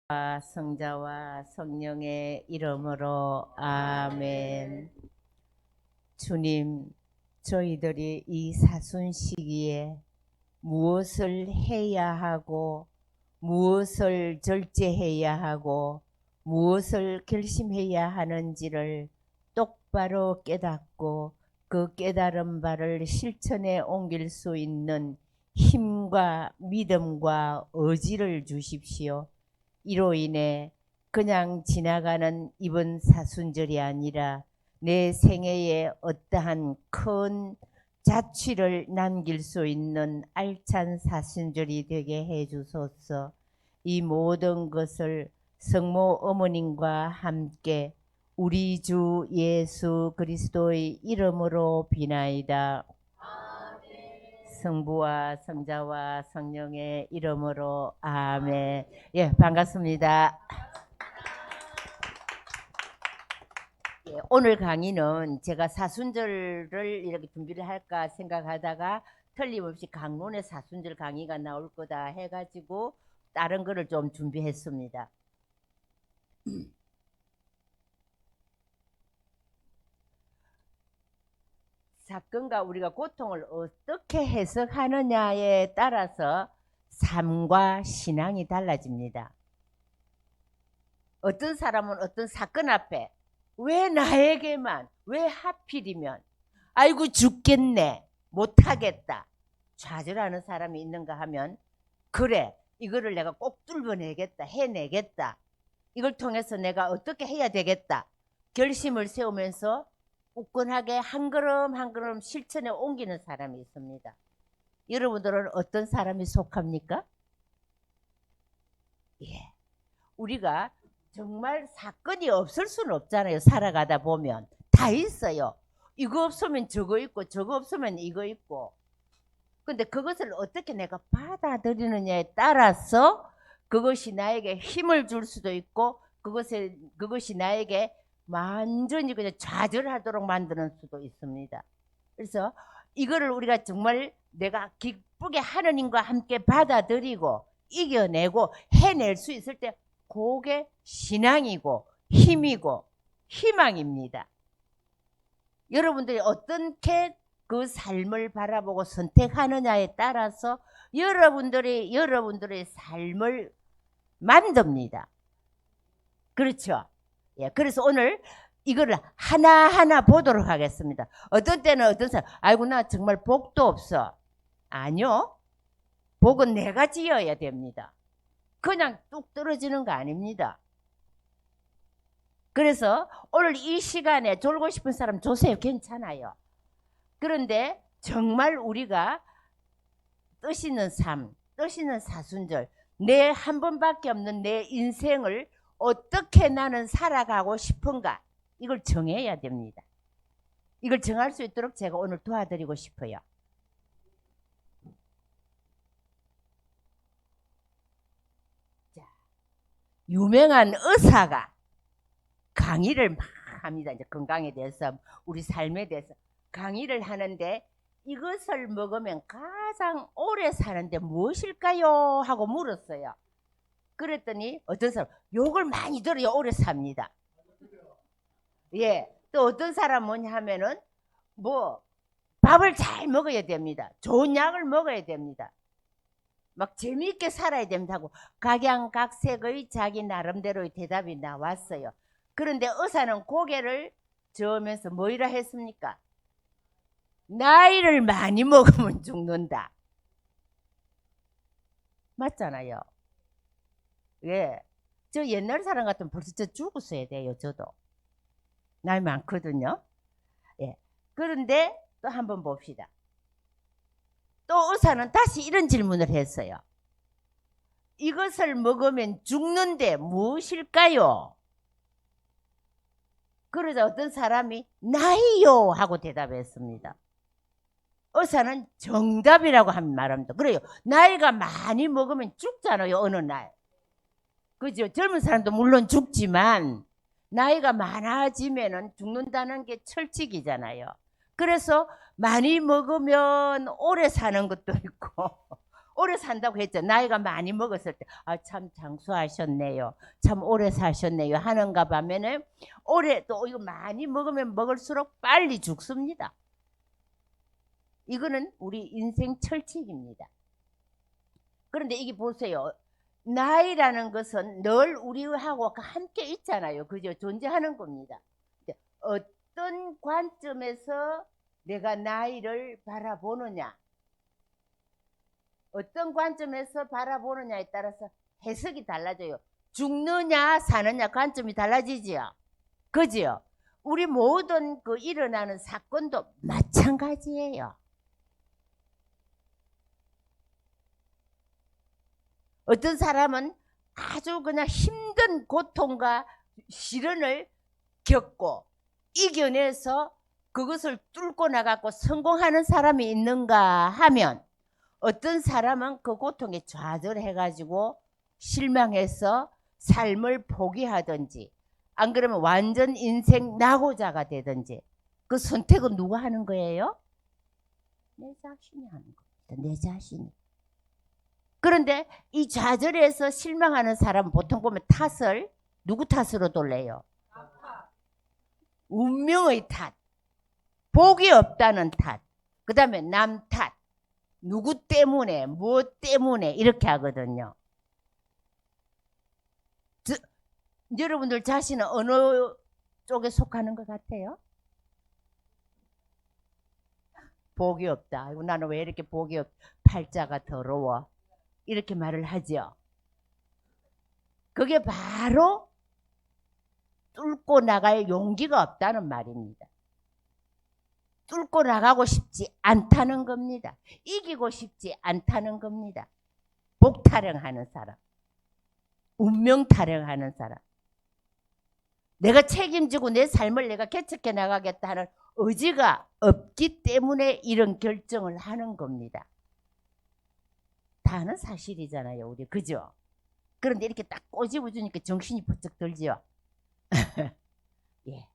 성자와 성령의 이름으로 아멘. 주님, 저희들이 이 사순 시기에 무엇을 해야 하고 무엇을 절제해야 하고 무엇을 결심해야 하는지를 똑바로 깨닫고 그 깨달은 바를 실천에 옮길 수 있는 힘과 믿음과 의지를 주십시오. 이로 인해 그냥 지나가는 이번 사순절이 아니라 내 생애에 어떠한 큰 자취를 남길 수 있는 알찬 사순절이 되게 해주소서. 이 모든 것을 성모 어머님과 함께 우리 주 예수 그리스도의 이름으로 비나이다. 성부와 성자와 성령의 이름으로 아멘. 예, 반갑습니다. 예, 오늘 강의는 제가 사순절을 이렇게 준비를 할까 생각하다가 틀림없이 강론의 사순절 강의가 나올 거다 해가지고 다른 거를 좀 준비했습니다. 사건과 우리가 고통을 어떻게 해석하느냐에 따라서 삶과 신앙이 달라집니다. 어떤 사람은 어떤 사건 앞에 왜 나에게만, 왜 하필이면, 아이고 죽겠네, 못하겠다, 좌절하는 사람이 있는가 하면, 그래, 이거를 내가 꼭 뚫어내겠다, 해내겠다, 이걸 통해서 내가 어떻게 해야 되겠다 결심을 세우면서 굳건하게 한 걸음 한 걸음 실천에 옮기는 사람이 있습니다. 여러분들은 어떤 사람이 속합니까? 예, 우리가 정말 사건이 없을 수는 없잖아요. 살아가다 보면 다 있어요. 이거 없으면 저거 있고 저거 없으면 이거 있고. 근데 그것을 어떻게 내가 받아들이느냐에 따라서 그것이 나에게 힘을 줄 수도 있고 그것이 나에게 완전히 그냥 좌절하도록 만드는 수도 있습니다. 그래서 이거를 우리가 정말 내가 기쁘게 하느님과 함께 받아들이고 이겨내고 해낼 수 있을 때 그게 신앙이고 힘이고 희망입니다. 여러분들이 어떻게 그 삶을 바라보고 선택하느냐에 따라서 여러분들의 삶을 만듭니다. 그렇죠? 예, 그래서 오늘 이거를 하나하나 보도록 하겠습니다. 어떤 때는 어떤 사람, 아이고 나 정말 복도 없어. 아니요. 복은 내가 지어야 됩니다. 그냥 뚝 떨어지는 거 아닙니다. 그래서 오늘 이 시간에 졸고 싶은 사람 조세요. 괜찮아요. 그런데 정말 우리가 뜻 있는 삶, 뜻 있는 사순절, 내 한 번밖에 없는 내 인생을 어떻게 나는 살아가고 싶은가, 이걸 정해야 됩니다. 이걸 정할 수 있도록 제가 오늘 도와드리고 싶어요. 자, 유명한 의사가 강의를 막 합니다. 이제 건강에 대해서, 우리 삶에 대해서 강의를 하는데 이것을 먹으면 가장 오래 사는데 무엇일까요? 하고 물었어요. 그랬더니 어떤 사람 욕을 많이 들어요. 오래 삽니다. 예. 또 어떤 사람 뭐냐 하면은 뭐 밥을 잘 먹어야 됩니다. 좋은 약을 먹어야 됩니다. 막 재미있게 살아야 됩니다 하고 각양각색의 자기 나름대로의 대답이 나왔어요. 그런데 의사는 고개를 저으면서 뭐이라 했습니까? 나이를 많이 먹으면 죽는다. 맞잖아요. 예. 저 옛날 사람 같으면 벌써 저 죽었어야 돼요. 저도 나이 많거든요. 예. 그런데 또 한번 봅시다. 또 의사는 다시 이런 질문을 했어요. 이것을 먹으면 죽는데 무엇일까요? 그러자 어떤 사람이 나이요 하고 대답했습니다. 의사는 정답이라고 말합니다. 그래요. 나이가 많이 먹으면 죽잖아요. 어느 날. 그죠? 젊은 사람도 물론 죽지만 나이가 많아지면은 죽는다는 게 철칙이잖아요. 그래서 많이 먹으면 오래 사는 것도 있고 오래 산다고 했죠. 나이가 많이 먹었을 때, 아, 참 장수하셨네요. 참 오래 사셨네요. 하는가 하면은, 오래 또 이거 많이 먹으면 먹을수록 빨리 죽습니다. 이거는 우리 인생 철칙입니다. 그런데 이게 보세요. 나이라는 것은 늘 우리하고 함께 있잖아요. 그죠? 존재하는 겁니다. 어떤 관점에서 내가 나이를 바라보느냐, 어떤 관점에서 바라보느냐에 따라서 해석이 달라져요. 죽느냐 사느냐 관점이 달라지지요. 그지요? 우리 모든 그 일어나는 사건도 마찬가지예요. 어떤 사람은 아주 그냥 힘든 고통과 시련을 겪고 이겨내서 그것을 뚫고 나가고 성공하는 사람이 있는가 하면, 어떤 사람은 그 고통에 좌절해가지고 실망해서 삶을 포기하든지, 안 그러면 완전 인생 낙오자가 되든지, 그 선택은 누가 하는 거예요? 내 자신이 하는 겁니다. 내 자신이. 그런데 이 좌절해서 실망하는 사람은 보통 보면 탓을 누구 탓으로 돌려요? 운명의 탓, 복이 없다는 탓, 그 다음에 남 탓, 누구 때문에, 무엇 때문에 이렇게 하거든요. 여러분들 자신은 어느 쪽에 속하는 것 같아요? 복이 없다. 아이고, 나는 왜 이렇게 복이 없, 팔자가 더러워. 이렇게 말을 하죠. 그게 바로 뚫고 나갈 용기가 없다는 말입니다. 뚫고 나가고 싶지 않다는 겁니다. 이기고 싶지 않다는 겁니다. 복 타령하는 사람, 운명 타령하는 사람, 내가 책임지고 내 삶을 내가 개척해 나가겠다 하는 의지가 없기 때문에 이런 결정을 하는 겁니다. 다는 사실이잖아요, 우리. 그죠? 그런데 이렇게 딱 꼬집어 주니까 정신이 번쩍 들죠. 예.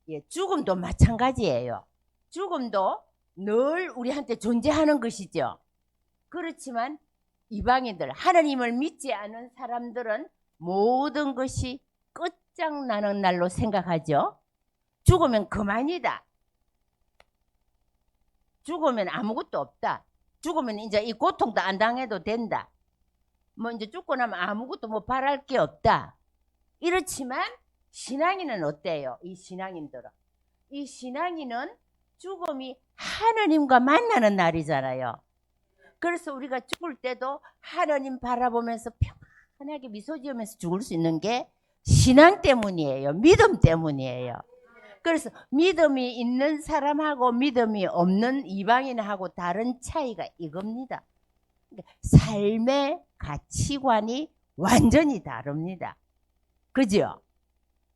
예, 죽음도 마찬가지예요. 죽음도 늘 우리한테 존재하는 것이죠. 그렇지만 이방인들, 하나님을 믿지 않은 사람들은 모든 것이 끝장나는 날로 생각하죠. 죽으면 그만이다. 죽으면 아무것도 없다. 죽으면 이제 이 고통도 안 당해도 된다. 뭐 이제 죽고 나면 아무것도 뭐 바랄 게 없다. 이렇지만 신앙인은 어때요? 이 신앙인들은. 이 신앙인은 죽음이 하느님과 만나는 날이잖아요. 그래서 우리가 죽을 때도 하나님 바라보면서 편하게 미소 지으면서 죽을 수 있는 게 신앙 때문이에요. 믿음 때문이에요. 그래서 믿음이 있는 사람하고 믿음이 없는 이방인하고 다른 차이가 이겁니다. 삶의 가치관이 완전히 다릅니다. 그죠?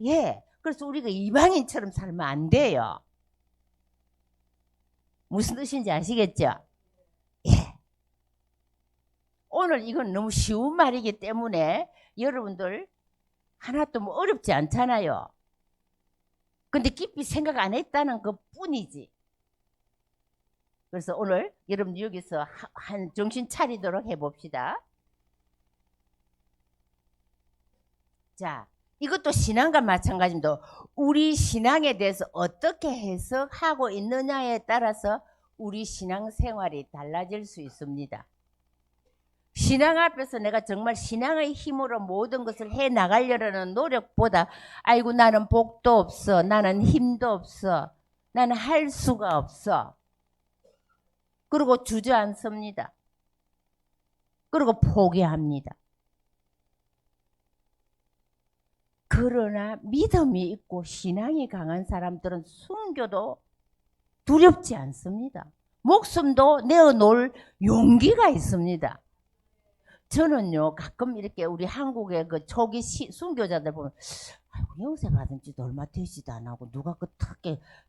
예. 그래서 우리가 이방인처럼 살면 안 돼요. 무슨 뜻인지 아시겠죠? 예. 오늘 이건 너무 쉬운 말이기 때문에 여러분들 하나도 뭐 어렵지 않잖아요. 근데 깊이 생각 안 했다는 것 뿐이지. 그래서 오늘 여러분 여기서 한 정신 차리도록 해봅시다. 자, 이것도 신앙과 마찬가지입니다. 우리 신앙에 대해서 어떻게 해석하고 있느냐에 따라서 우리 신앙생활이 달라질 수 있습니다. 신앙 앞에서 내가 정말 신앙의 힘으로 모든 것을 해 나가려는 노력보다, 아이고 나는 복도 없어, 나는 힘도 없어, 나는 할 수가 없어, 그리고 주저앉습니다. 그리고 포기합니다. 그러나 믿음이 있고 신앙이 강한 사람들은 순교도 두렵지 않습니다. 목숨도 내어놓을 용기가 있습니다. 저는요, 가끔 이렇게 우리 한국의 그 초기 순교자들 보면, 아이고, 영세 받은 지도 얼마 되지도 안 하고, 누가 그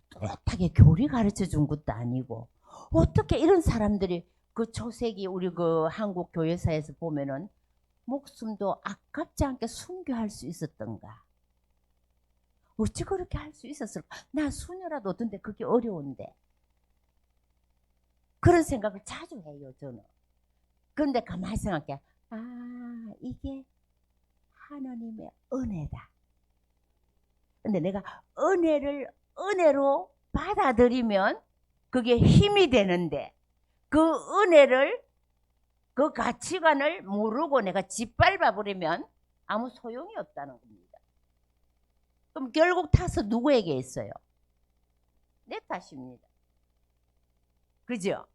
뚜렷하게 교리 가르쳐 준 것도 아니고, 어떻게 이런 사람들이 그 초세기 우리 그 한국 교회사에서 보면은 목숨도 아깝지 않게 순교할 수 있었던가? 어찌 그렇게 할 수 있었을까? 나 수녀라도 어떤데 그게 어려운데. 그런 생각을 자주 해요, 저는. 그런데 가만히 생각해. 아, 이게 하나님의 은혜다. 근데 내가 은혜로 받아들이면 그게 힘이 되는데, 그 은혜를, 그 가치관을 모르고 내가 짓밟아 버리면 아무 소용이 없다는 겁니다. 그럼 결국 탓은 누구에게 있어요? 내 탓입니다. 그죠?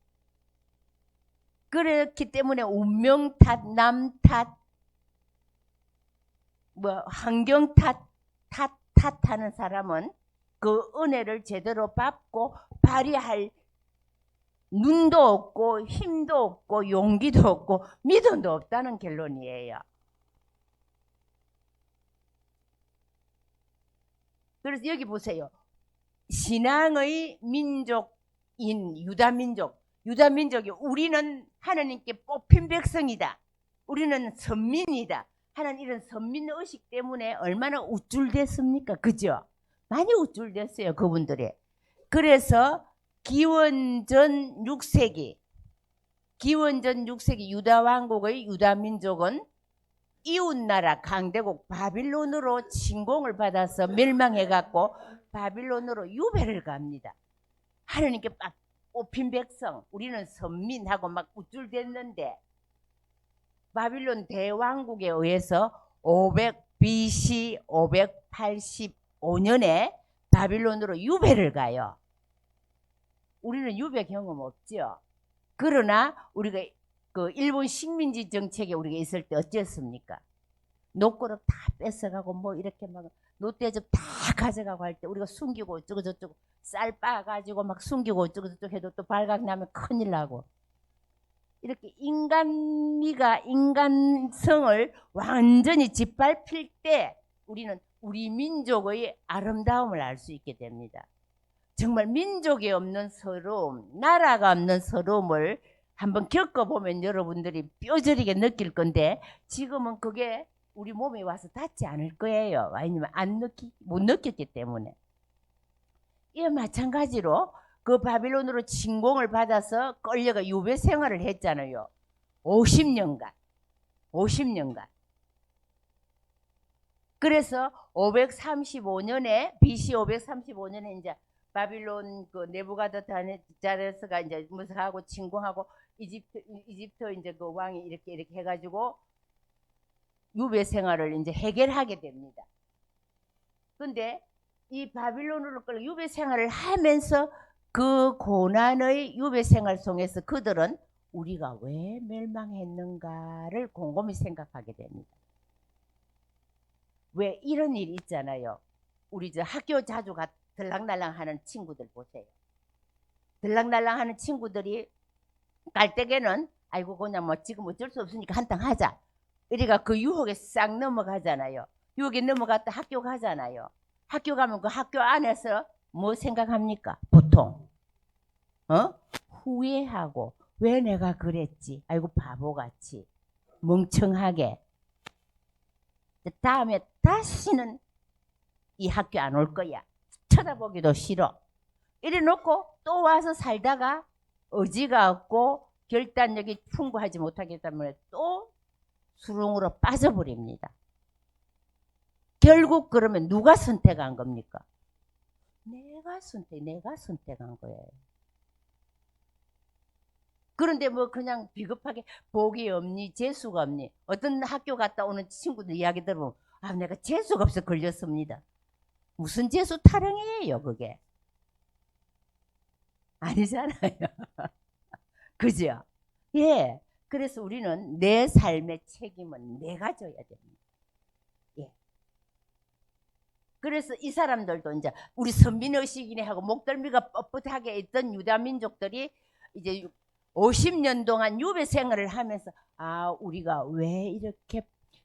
그렇기 때문에 운명 탓, 남 탓, 환경 탓하는 사람은 그 은혜를 제대로 받고 발휘할 눈도 없고 힘도 없고 용기도 없고 믿음도 없다는 결론이에요. 그래서 여기 보세요. 신앙의 민족인 유다민족이 우리는 하나님께 뽑힌 백성이다. 우리는 선민이다. 하는 이런 선민의식 때문에 얼마나 우쭐댔습니까? 그죠? 많이 우쭐댔어요, 그분들이. 그래서 기원전 6세기 유다왕국의 유다민족은 이웃나라 강대국 바빌론으로 침공을 받아서 멸망해갖고 바빌론으로 유배를 갑니다. 하나님께 막 뽑힌 백성, 우리는 선민하고 막 우쭐댔는데 바빌론 대왕국에 의해서 BC 585년에 바빌론으로 유배를 가요. 우리는 유배 경험 없죠. 그러나 우리가 그 일본 식민지 정책에 우리가 있을 때 어땠습니까? 노고를 다 뺏어가고 뭐 이렇게 막 노떼집 다 가져가고 할 때 우리가 숨기고 어쩌고 저쩌고 쌀 빻아가지고 막 숨기고 어쩌고 저쩌고 해도 또 발각 나면 큰일 나고, 이렇게 인간미가 인간성을 완전히 짓밟힐 때 우리는 우리 민족의 아름다움을 알 수 있게 됩니다. 정말 민족이 없는 서러움, 나라가 없는 서러움을 한번 겪어보면 여러분들이 뼈저리게 느낄 건데, 지금은 그게 우리 몸에 와서 닿지 않을 거예요. 왜냐면 못 느꼈기 때문에. 이에 마찬가지로 그 바빌론으로 침공을 받아서 끌려가 유배 생활을 했잖아요. 50년간. 그래서 535년에 BC 535년에 이제 바빌론 그 네부갓네자르가 이제 무서하고 침공하고 이집트 이제 그 왕이 이렇게 해가지고 유배 생활을 이제 해결하게 됩니다. 근데 이 바빌론으로 끌려 유배 생활을 하면서 그 고난의 유배 생활 속에서 그들은 우리가 왜 멸망했는가를 곰곰이 생각하게 됩니다. 왜 이런 일이 있잖아요. 우리 저 학교 자주 들락날락 하는 친구들 보세요. 들락날락 하는 친구들이 깔때기는 아이고 그냥 뭐 지금 어쩔 수 없으니까 한탕 하자. 우리가 그 유혹에 싹 넘어가잖아요. 유혹에 넘어갔다 학교 가잖아요. 학교 가면 그 학교 안에서 뭐 생각합니까? 보통 후회하고 왜 내가 그랬지? 아이고 바보같이 멍청하게 다음에 다시는 이 학교 안 올 거야. 쳐다보기도 싫어. 이래 놓고 또 와서 살다가 의지가 없고 결단력이 풍부하지 못하기 때문에 또 수렁으로 빠져버립니다. 결국 그러면 누가 선택한 겁니까? 내가 선택한 거예요. 그런데 뭐 그냥 비겁하게 복이 없니 재수가 없니, 어떤 학교 갔다 오는 친구들 이야기 들어보면 아 내가 재수가 없어 걸렸습니다. 무슨 재수 타령이에요 그게? 아니잖아요. 그죠? 예. 그래서 우리는 내 삶의 책임은 내가 져야 됩니다. 예. 그래서 이 사람들도 이제 우리 선민의식이네 하고 목덜미가 뻣뻣하게 있던 유다민족들이 이제 50년 동안 유배 생활을 하면서 아 우리가 왜 이렇게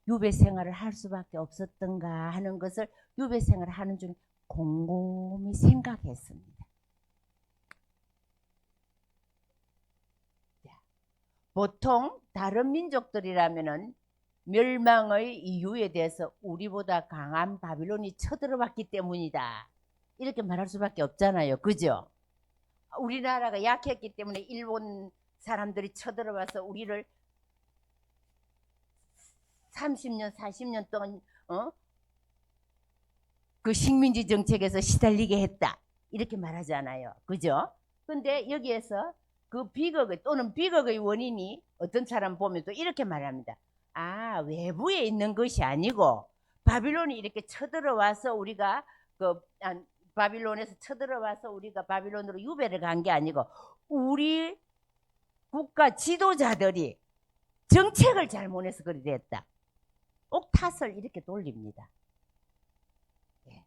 유배 생활을 할 수밖에 없었던가 하는 것을 유배 생활을 하는 중 곰곰이 생각했습니다. 보통 다른 민족들이라면은 멸망의 이유에 대해서 우리보다 강한 바빌론이 쳐들어왔기 때문이다 이렇게 말할 수밖에 없잖아요. 그죠? 우리나라가 약했기 때문에 일본 사람들이 쳐들어와서 우리를 30년, 40년 동안 그 식민지 정책에서 시달리게 했다. 이렇게 말하잖아요. 그죠? 근데 여기에서 그 비극의 또는 비극의 원인이 어떤 사람 보면 또 이렇게 말합니다. 아, 외부에 있는 것이 아니고 바빌론이 이렇게 쳐들어와서 우리가 바빌론에서 쳐들어와서 우리가 바빌론으로 유배를 간 게 아니고 우리 국가 지도자들이 정책을 잘못해서 그리 됐다. 꼭 탓을 이렇게 돌립니다. 예.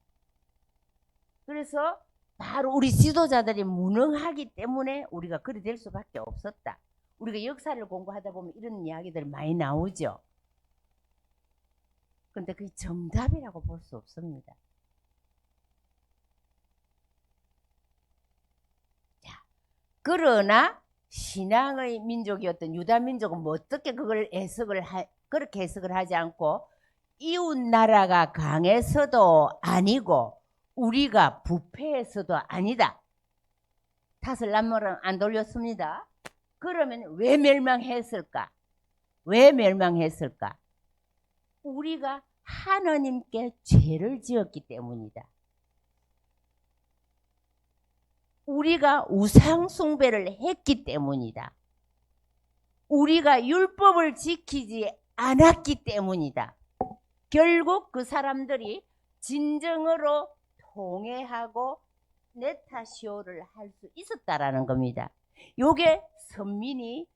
그래서 바로 우리 지도자들이 무능하기 때문에 우리가 그리 될 수밖에 없었다. 우리가 역사를 공부하다 보면 이런 이야기들 많이 나오죠. 근데 그게 정답이라고 볼 수 없습니다. 자, 그러나 신앙의 민족이었던 유다 민족은 뭐 어떻게 그걸 그렇게 해석을 하지 않고 이웃 나라가 강해서도 아니고 우리가 부패해서도 아니다. 탓을 남모랑 안 돌렸습니다. 그러면 왜 멸망했을까? 왜 멸망했을까? 우리가 하나님께 죄를 지었기 때문이다. 우리가 우상 숭배를 했기 때문이다. 우리가 율법을 지키지 않았기 때문이다. 결국 그 사람들이 진정으로 통회하고 네타시오를 할 수 있었다라는 겁니다. 요게 선민이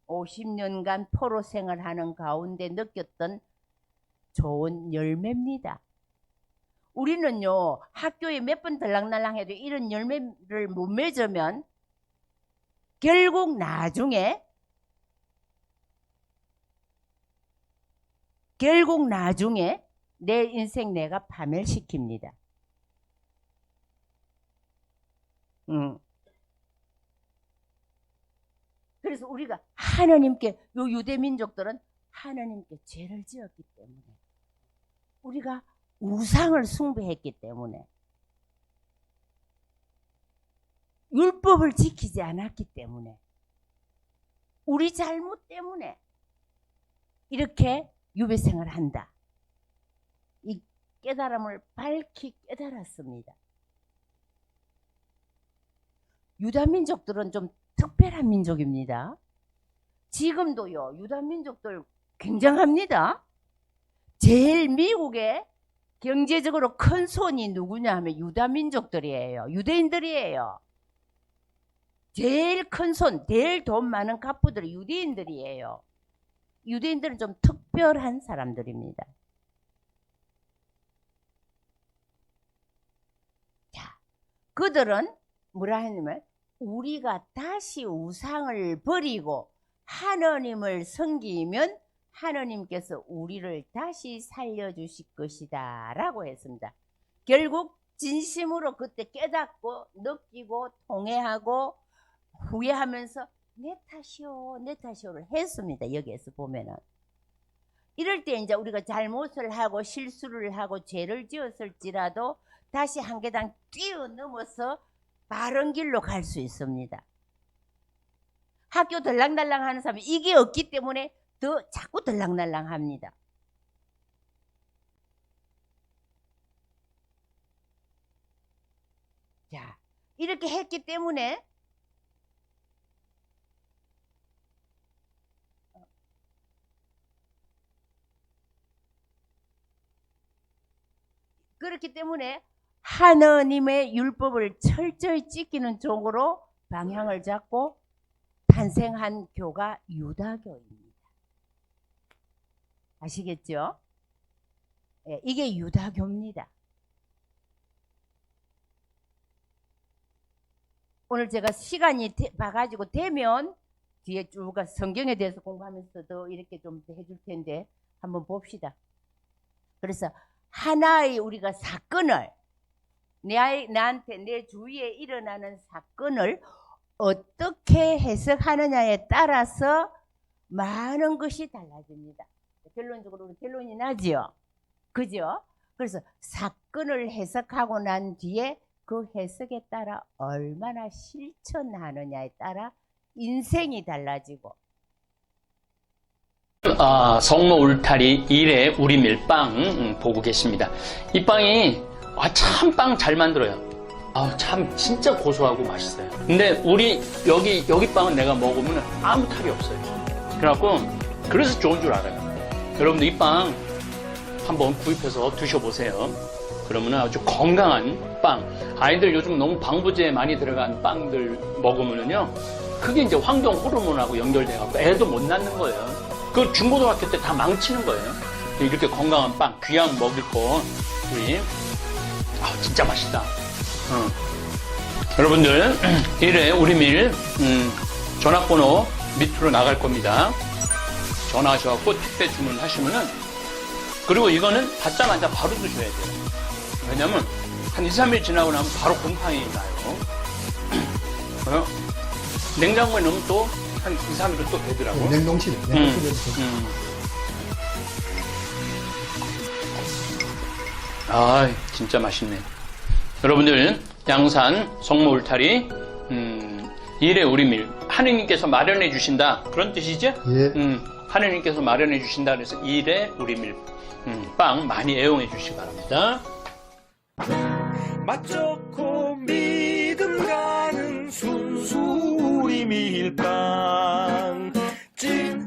50년간 포로 생활하는 가운데 느꼈던 좋은 열매입니다. 우리는요, 학교에 몇 번 들락날락해도 이런 열매를 못 맺으면 결국 나중에 내 인생 내가 파멸시킵니다. 그래서 우리가 하나님께, 요 유대민족들은 하나님께 죄를 지었기 때문에, 우리가 우상을 숭배했기 때문에, 율법을 지키지 않았기 때문에, 우리 잘못 때문에 이렇게 유배생을 한다. 이 깨달음을 밝히 깨달았습니다. 유다민족들은 좀 특별한 민족입니다. 지금도요, 유다민족들 굉장합니다. 제일 미국에 경제적으로 큰 손이 누구냐 하면 유다민족들이에요. 유대인들이에요. 제일 큰 손, 제일 돈 많은 갑부들이 유대인들이에요. 유대인들은 좀 특별한 사람들입니다. 자, 그들은 뭐라 했냐면 우리가 다시 우상을 버리고 하나님을 섬기면 하나님께서 우리를 다시 살려주실 것이다 라고 했습니다. 결국 진심으로 그때 깨닫고 느끼고 통회하고 후회하면서 내 탓이오를 했습니다. 여기에서 보면은 이럴 때 이제 우리가 잘못을 하고 실수를 하고 죄를 지었을지라도 다시 한 계단 뛰어넘어서 바른 길로 갈 수 있습니다. 학교 들락날락 하는 사람이 이게 없기 때문에 더 자꾸 들락날락 합니다. 자, 이렇게 했기 때문에 그렇기 때문에 하나님의 율법을 철저히 지키는 쪽으로 방향을 잡고 탄생한 교가 유다교입니다. 아시겠죠? 예, 이게 유다교입니다. 오늘 제가 시간이 봐가지고 되면 뒤에 쭉 성경에 대해서 공부하면서 더 이렇게 좀 해줄 텐데 한번 봅시다. 그래서 하나의 우리가 사건을 나한테 내 주위에 일어나는 사건을 어떻게 해석하느냐에 따라서 많은 것이 달라집니다. 결론적으로 결론이 나지요. 그죠? 그래서 사건을 해석하고 난 뒤에 그 해석에 따라 얼마나 실천하느냐에 따라 인생이 달라지고. 성모 울타리 1회 우리 밀빵 보고 계십니다. 이 빵이 참 빵 잘 만들어요. 참 진짜 고소하고 맛있어요. 근데 우리 여기 빵은 내가 먹으면 아무 탈이 없어요. 그래갖고 그래서 좋은 줄 알아요. 여러분들 이 빵 한번 구입해서 드셔보세요. 그러면 아주 건강한 빵. 아이들 요즘 너무 방부제 많이 들어간 빵들 먹으면요, 그게 이제 환경 호르몬하고 연결돼갖고 애도 못 낳는 거예요. 그 중고등학교 때 다 망치는 거예요. 이렇게 건강한 빵, 귀한 먹을 거, 우리, 진짜 맛있다. 여러분들, 1회 우리밀, 전화번호 밑으로 나갈 겁니다. 전화하셔갖고 택배 주문하시면은, 그리고 이거는 받자마자 바로 드셔야 돼요. 왜냐면, 한 2, 3일 지나고 나면 바로 곰팡이 나요. 냉장고에 넣으면 또 한 2, 3일은 또 되더라고. 냉동실에. 진짜 맛있네. 여러분들, 양산 성모 울타리 1회 우리밀 하느님께서 마련해 주신다, 그런 뜻이죠? 예. 하느님께서 마련해 주신다 그래서 1회 우리밀 빵 많이 애용해 주시기 바랍니다. 맛 좋고 믿음 가는 순수 우리 밀빵 찐